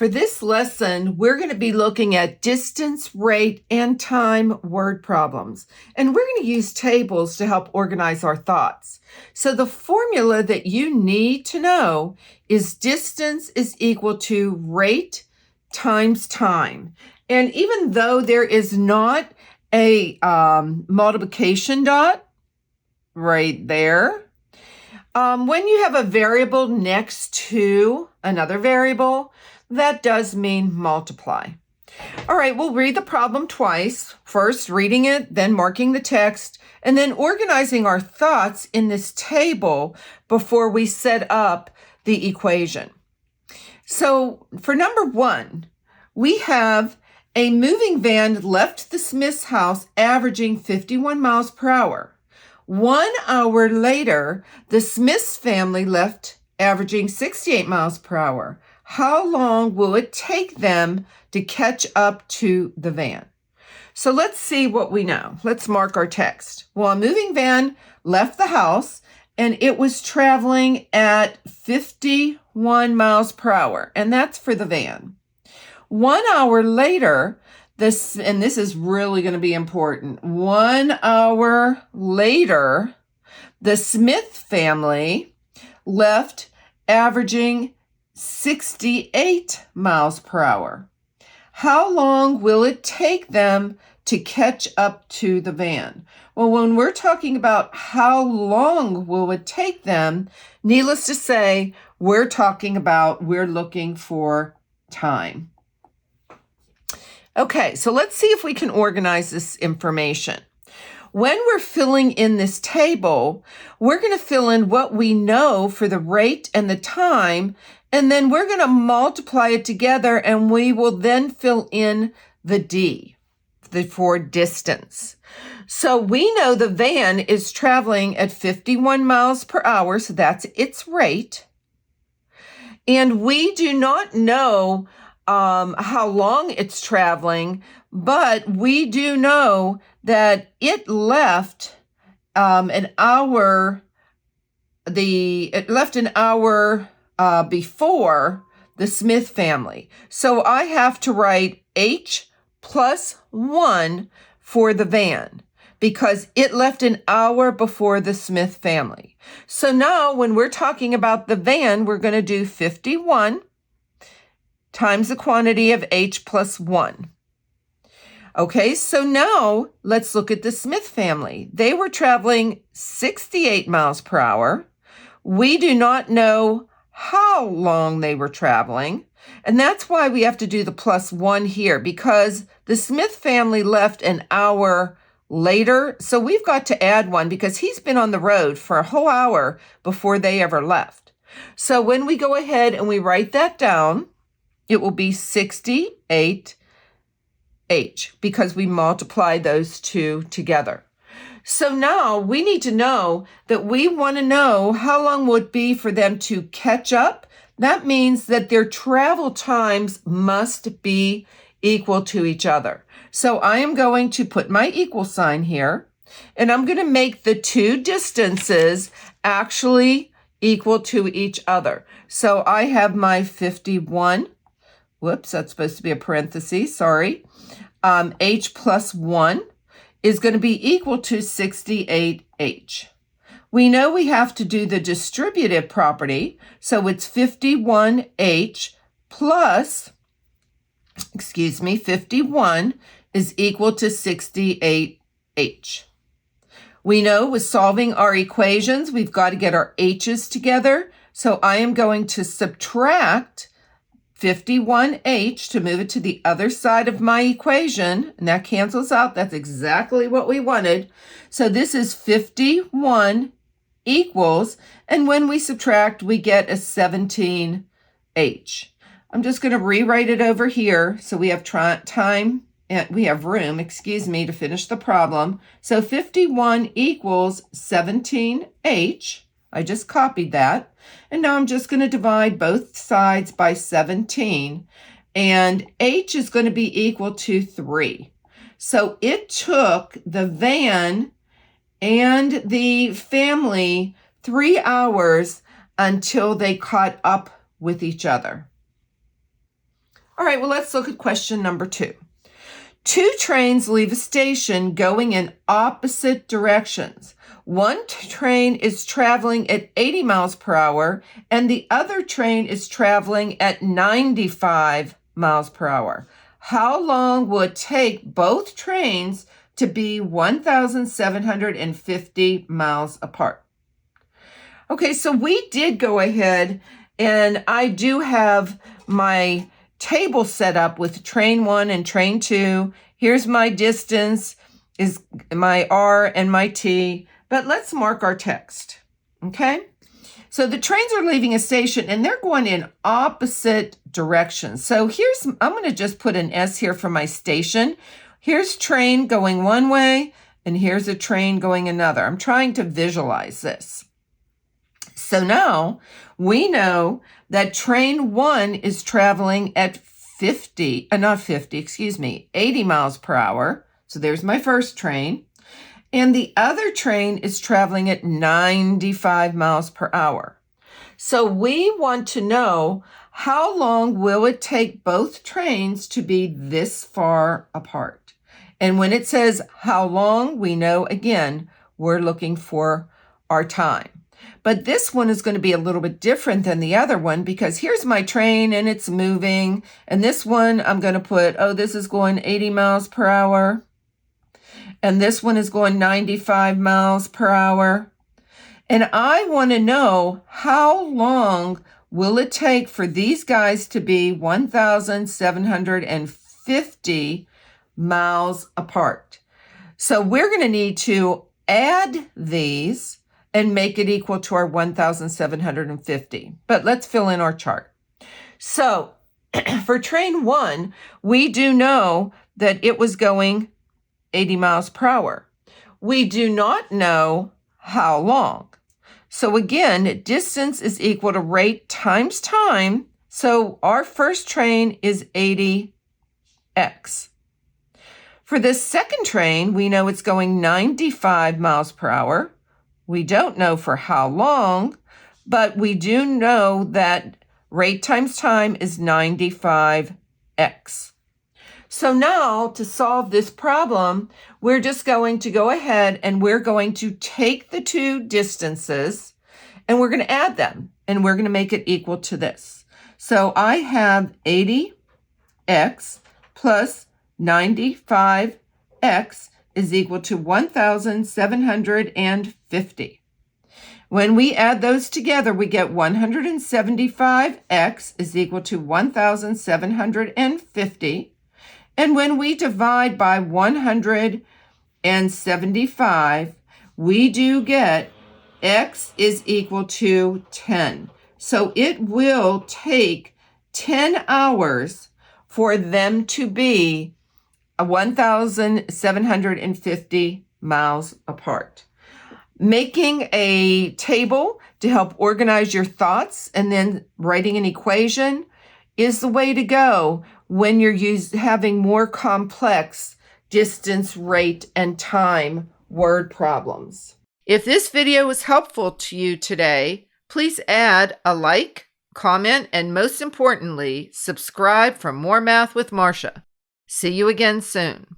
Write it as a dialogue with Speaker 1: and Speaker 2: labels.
Speaker 1: For this lesson, we're going to be looking at distance, rate, and time word problems. And we're going to use tables to help organize our thoughts. So the formula that you need to know is distance is equal to rate times time. And even though there is not a multiplication dot right there, when you have a variable next to another variable, that does mean multiply. All right, we'll read the problem twice. First, reading it, then marking the text, and then organizing our thoughts in this table before we set up the equation. So for number one, we have a moving van left the Smith's house averaging 51 miles per hour. 1 hour later, the Smith's family left averaging 68 miles per hour. How long will it take them to catch up to the van? So let's see what we know. Let's mark our text. Well, a moving van left the house and it was traveling at 51 miles per hour, and that's for the van. 1 hour later, this is really going to be important. 1 hour later, the Smith family left averaging 68 miles per hour. How long will it take them to catch up to the van? Well, when we're talking about how long will it take them, needless to say, we're looking for time. Okay, so let's see if we can organize this information. When we're filling in this table, we're going to fill in what we know for the rate and the time, and then we're going to multiply it together, and we will then fill in the D for distance. So we know the van is traveling at 51 miles per hour, so that's its rate. And we do not know how long it's traveling, but we do know that it left an hour before the Smith family. So I have to write H plus 1 for the van because it left an hour before the Smith family. So now when we're talking about the van, we're going to do 51 times the quantity of H plus 1. Okay, so now let's look at the Smith family. They were traveling 68 miles per hour. We do not know how long they were traveling, and that's why we have to do the plus 1 here, because the Smith family left an hour later, so we've got to add 1 because he's been on the road for a whole hour before they ever left. So when we go ahead and we write that down, it will be 68H because we multiply those two together. So now we need to know that we want to know how long will it be for them to catch up. That means that their travel times must be equal to each other. So I am going to put my equal sign here, and I'm going to make the two distances actually equal to each other. So I have my 51. Whoops, that's supposed to be a parenthesis, sorry. H plus 1 is going to be equal to 68H. We know we have to do the distributive property, so it's 51H plus, 51 is equal to 68H. We know with solving our equations, we've got to get our H's together, so I am going to subtract 51H to move it to the other side of my equation, and that cancels out. That's exactly what we wanted. So this is 51 equals, and when we subtract, we get a 17H. I'm just going to rewrite it over here so we have room, to finish the problem. So 51 equals 17H. I just copied that. And now I'm just going to divide both sides by 17. And H is going to be equal to 3. So it took the van and the family 3 hours until they caught up with each other. All right, well, let's look at question number 2. 2 trains leave a station going in opposite directions. One train is traveling at 80 miles per hour, and the other train is traveling at 95 miles per hour. How long will it take both trains to be 1,750 miles apart? Okay, so we did go ahead, and I do have my table set up with train 1 and train 2. Here's my distance, is my R and my T, but let's mark our text, okay? So the trains are leaving a station and they're going in opposite directions. So I'm going to just put an S here for my station. Here's train going one way and here's a train going another. I'm trying to visualize this. So now we know that train 1 is traveling at 80 miles per hour. So there's my first train. And the other train is traveling at 95 miles per hour. So we want to know how long will it take both trains to be this far apart. And when it says how long, we know, again, we're looking for our time. But this one is going to be a little bit different than the other one because here's my train and it's moving. And this one I'm going to put, this is going 80 miles per hour. And this one is going 95 miles per hour. And I want to know how long will it take for these guys to be 1,750 miles apart. So we're going to need to add these and make it equal to our 1,750. But let's fill in our chart. So for train 1, we do know that it was going 80 miles per hour. We do not know how long. So again, distance is equal to rate times time. So our first train is 80x. For the second train, we know it's going 95 miles per hour. We don't know for how long, but we do know that rate times time is 95x. So now to solve this problem, we're just going to go ahead and we're going to take the 2 distances and we're going to add them and we're going to make it equal to this. So I have 80x plus 95x is equal to 1,750. When we add those together, we get 175x is equal to 1,750. And when we divide by 175, we do get x is equal to 10. So it will take 10 hours for them to be 1,750 miles apart. Making a table to help organize your thoughts and then writing an equation is the way to go when you're having more complex distance, rate, and time word problems. If this video was helpful to you today, please add a like, comment, and most importantly, subscribe for more Math with Marcia. See you again soon.